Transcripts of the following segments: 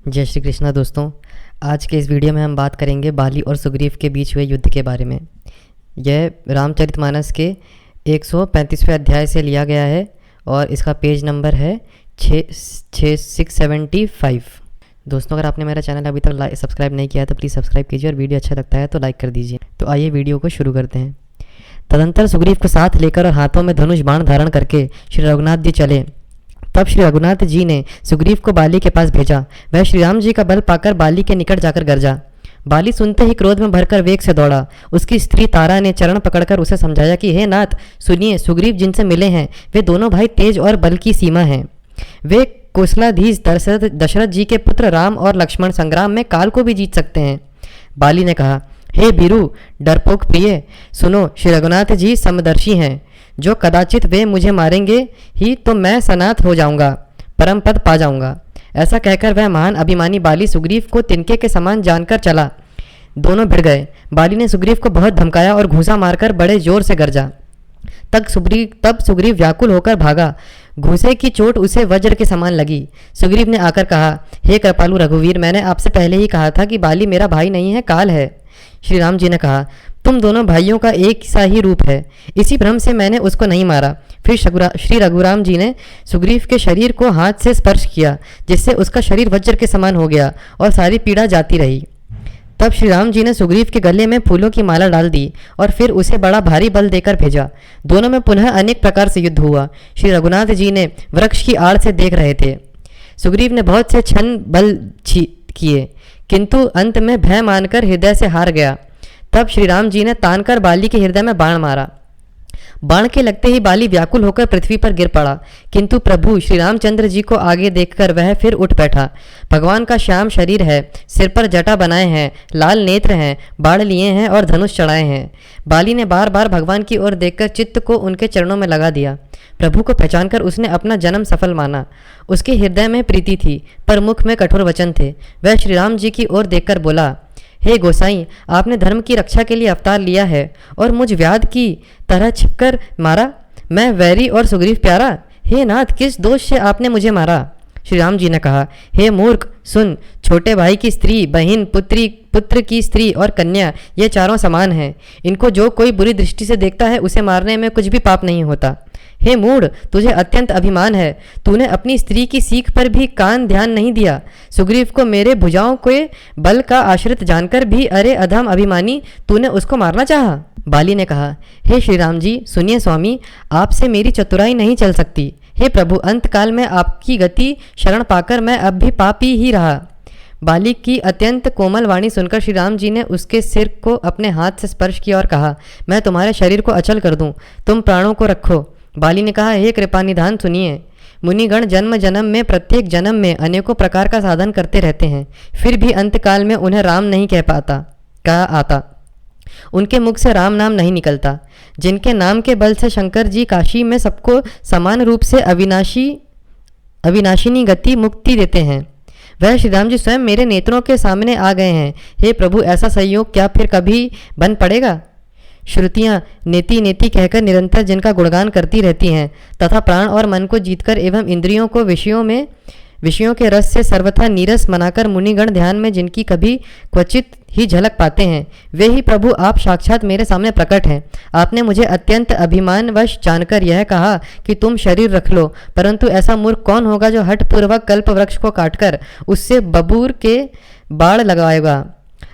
जय श्री कृष्णा दोस्तों। आज के इस वीडियो में हम बात करेंगे बाली और सुग्रीव के बीच हुए युद्ध के बारे में। यह रामचरितमानस के 135वें अध्याय से लिया गया है और इसका पेज नंबर है 675। दोस्तों, अगर आपने मेरा चैनल अभी तक सब्सक्राइब नहीं किया है तो प्लीज़ सब्सक्राइब कीजिए और वीडियो अच्छा लगता है तो लाइक कर दीजिए। तो आइए वीडियो को शुरू करते हैं। तदंतर सुग्रीव को साथ लेकर और हाथों में धनुष बाण धारण करके श्री रघुनाथ जी चले। तब श्री रघुनाथ जी ने सुग्रीव को बाली के पास भेजा। वह श्री राम जी का बल पाकर बाली के निकट जाकर गरजा। बाली सुनते ही क्रोध में भरकर वेग से दौड़ा। उसकी स्त्री तारा ने चरण पकड़कर उसे समझाया कि हे नाथ, सुनिए, सुग्रीव जिनसे मिले हैं वे दोनों भाई तेज और बल की सीमा हैं। वे कौशलाधीश दशरथ जी के पुत्र राम और लक्ष्मण संग्राम में काल को भी जीत सकते हैं। बाली ने कहा, हे बीरू, डरपोक प्रिय, सुनो, श्री रघुनाथ जी समदर्शी हैं। जो कदाचित वे मुझे मारेंगे ही तो मैं सनाथ हो जाऊंगा, परम पद पा जाऊंगा। ऐसा कहकर वह महान अभिमानी बाली सुग्रीव को तिनके के समान जानकर चला। दोनों भिड़ गए। बाली ने सुग्रीव को बहुत धमकाया और घूंसा मारकर बड़े जोर से गरजा। तब सुग्रीव व्याकुल होकर भागा। घूंसे की चोट उसे वज्र के समान लगी। सुग्रीव ने आकर कहा, हे कृपालु रघुवीर, मैंने आपसे पहले ही कहा था कि बाली मेरा भाई नहीं है, काल है। श्री राम जी ने कहा, तुम दोनों भाइयों का एक सा ही रूप है, इसी भ्रम से मैंने उसको नहीं मारा। फिर श्री रघुराम जी ने सुग्रीव के शरीर को हाथ से स्पर्श किया, जिससे उसका शरीर वज्र के समान हो गया और सारी पीड़ा जाती रही। तब श्री राम जी ने सुग्रीव के गले में फूलों की माला डाल दी और फिर उसे बड़ा भारी बल देकर भेजा। दोनों में पुनः अनेक प्रकार से युद्ध हुआ। श्री रघुनाथ जी ने वृक्ष की आड़ से देख रहे थे। सुग्रीव ने बहुत से क्षण बल किए, किंतु अंत में भय मानकर हृदय से हार गया। तब श्री राम जी ने तानकर बाली के हृदय में बाण मारा। बाण के लगते ही बाली व्याकुल होकर पृथ्वी पर गिर पड़ा, किंतु प्रभु श्री रामचंद्र जी को आगे देखकर वह फिर उठ बैठा। भगवान का श्याम शरीर है, सिर पर जटा बनाए हैं, लाल नेत्र हैं, बाण लिए हैं और धनुष चढ़ाए हैं। बाली ने बार बार भगवान की ओर देखकर चित्त को उनके चरणों में लगा दिया। प्रभु को पहचानकर उसने अपना जन्म सफल माना। उसके हृदय में प्रीति थी, पर मुख में कठोर वचन थे। वह श्री राम जी की ओर देखकर बोला, हे गोसाई, आपने धर्म की रक्षा के लिए अवतार लिया है और मुझ व्याध की तरह छिपकर मारा। मैं वैरी और सुग्रीव प्यारा। हे नाथ, किस दोष से आपने मुझे मारा? श्री राम जी ने कहा, हे मूर्ख, सुन, छोटे भाई की स्त्री, बहन, पुत्र की स्त्री और कन्या, ये चारों समान हैं। इनको जो कोई बुरी दृष्टि से देखता है उसे मारने में कुछ भी पाप नहीं होता। हे मूढ़, तुझे अत्यंत अभिमान है। तूने अपनी स्त्री की सीख पर भी कान ध्यान नहीं दिया। सुग्रीव को मेरे भुजाओं के बल का आश्रित जानकर भी, अरे अधम अभिमानी, तूने उसको मारना चाहा। बाली ने कहा, हे श्री राम जी, सुनिए स्वामी, आपसे मेरी चतुराई नहीं चल सकती। हे प्रभु, अंतकाल में आपकी गति शरण पाकर मैं अब भी पापी ही रहा। बाली की अत्यंत कोमल वाणी सुनकर श्री राम जी ने उसके सिर को अपने हाथ से स्पर्श किया और कहा, मैं तुम्हारे शरीर को अचल कर दूं, तुम प्राणों को रखो। बाली ने कहा, हे कृपानिधान, सुनिए, मुनिगण जन्म जन्म में, प्रत्येक जन्म में अनेकों प्रकार का साधन करते रहते हैं, फिर भी अंतकाल में उन्हें राम नहीं कहा आता। उनके मुख से राम नाम नहीं निकलता। जिनके नाम के बल से शंकर जी काशी में सबको समान रूप से अविनाशिनी गति मुक्ति देते हैं, वह श्री राम जी स्वयं मेरे नेत्रों के सामने आ गए हैं। हे प्रभु, ऐसा संयोग क्या फिर कभी बन पड़ेगा? श्रुतियाँ नेति नेति कहकर निरंतर जिनका गुणगान करती रहती हैं तथा प्राण और मन को जीतकर एवं इंद्रियों को विषयों के रस से सर्वथा नीरस मनाकर मुनिगण ध्यान में जिनकी कभी क्वचित ही झलक पाते हैं, वे ही प्रभु आप साक्षात मेरे सामने प्रकट हैं। आपने मुझे अत्यंत अभिमानवश जानकर यह कहा कि तुम शरीर रख लो, परंतु ऐसा मूर्ख कौन होगा जो हठपूर्वक कल्प वृक्ष को काटकर उससे बबूर के बाण लगाएगा?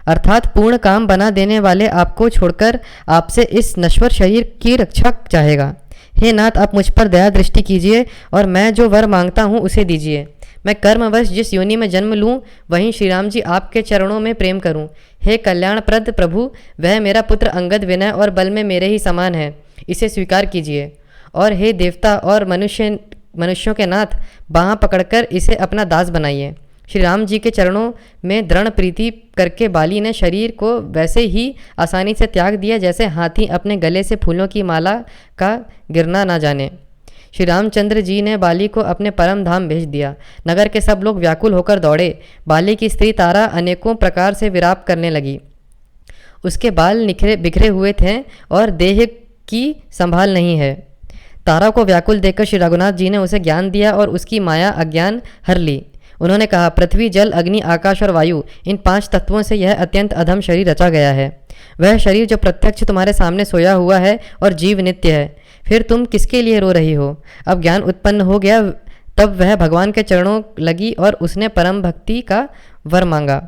अर्थात पूर्ण काम बना देने वाले आपको छोड़कर आपसे इस नश्वर शरीर की रक्षा चाहेगा। हे नाथ, आप मुझ पर दया दृष्टि कीजिए और मैं जो वर मांगता हूँ उसे दीजिए। मैं कर्मवश जिस योनि में जन्म लूँ वहीं श्री राम जी आपके चरणों में प्रेम करूँ। हे कल्याणप्रद प्रभु, वह मेरा पुत्र अंगद विनय और बल में मेरे ही समान है, इसे स्वीकार कीजिए। और हे देवता और मनुष्यों के नाथ, बाँह पकड़कर इसे अपना दास बनाइए। श्री राम जी के चरणों में दृढ़ प्रीति करके बाली ने शरीर को वैसे ही आसानी से त्याग दिया जैसे हाथी अपने गले से फूलों की माला का गिरना ना जाने। श्री रामचंद्र जी ने बाली को अपने परम धाम भेज दिया। नगर के सब लोग व्याकुल होकर दौड़े। बाली की स्त्री तारा अनेकों प्रकार से विलाप करने लगी। उसके बाल बिखरे हुए थे और देह की संभाल नहीं है। तारा को व्याकुल देखकर श्री रघुनाथ जी ने उसे ज्ञान दिया और उसकी माया अज्ञान हर ली। उन्होंने कहा, पृथ्वी, जल, अग्नि, आकाश और वायु, इन 5 तत्वों से यह अत्यंत अधम शरीर रचा गया है। वह शरीर जो प्रत्यक्ष तुम्हारे सामने सोया हुआ है और जीव नित्य है। फिर तुम किसके लिए रो रही हो? अब ज्ञान उत्पन्न हो गया, तब वह भगवान के चरणों लगी और उसने परम भक्ति का वर मांगा।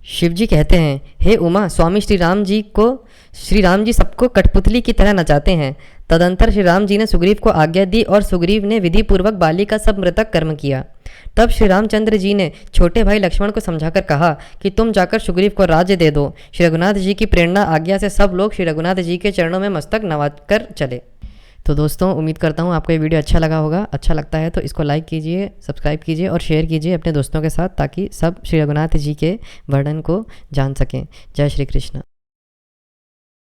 शिव जी कहते हैं, हे उमा, स्वामी श्री राम जी सबको कठपुतली की तरह नचाते हैं। तदंतर श्री राम जी ने सुग्रीव को आज्ञा दी और सुग्रीव ने विधि पूर्वक बाली का सब मृतक कर्म किया। तब श्री रामचंद्र जी ने छोटे भाई लक्ष्मण को समझाकर कहा कि तुम जाकर सुग्रीव को राज्य दे दो। श्री रघुनाथ जी की प्रेरणा आज्ञा से सब लोग श्री रघुनाथ जी के चरणों में मस्तक नवाकर चले। तो दोस्तों, उम्मीद करता हूँ आपको ये वीडियो अच्छा लगा होगा। अच्छा लगता है तो इसको लाइक कीजिए, सब्सक्राइब कीजिए और शेयर कीजिए अपने दोस्तों के साथ, ताकि सब श्री रघुनाथ जी के वर्णन को जान सकें। जय श्री कृष्ण।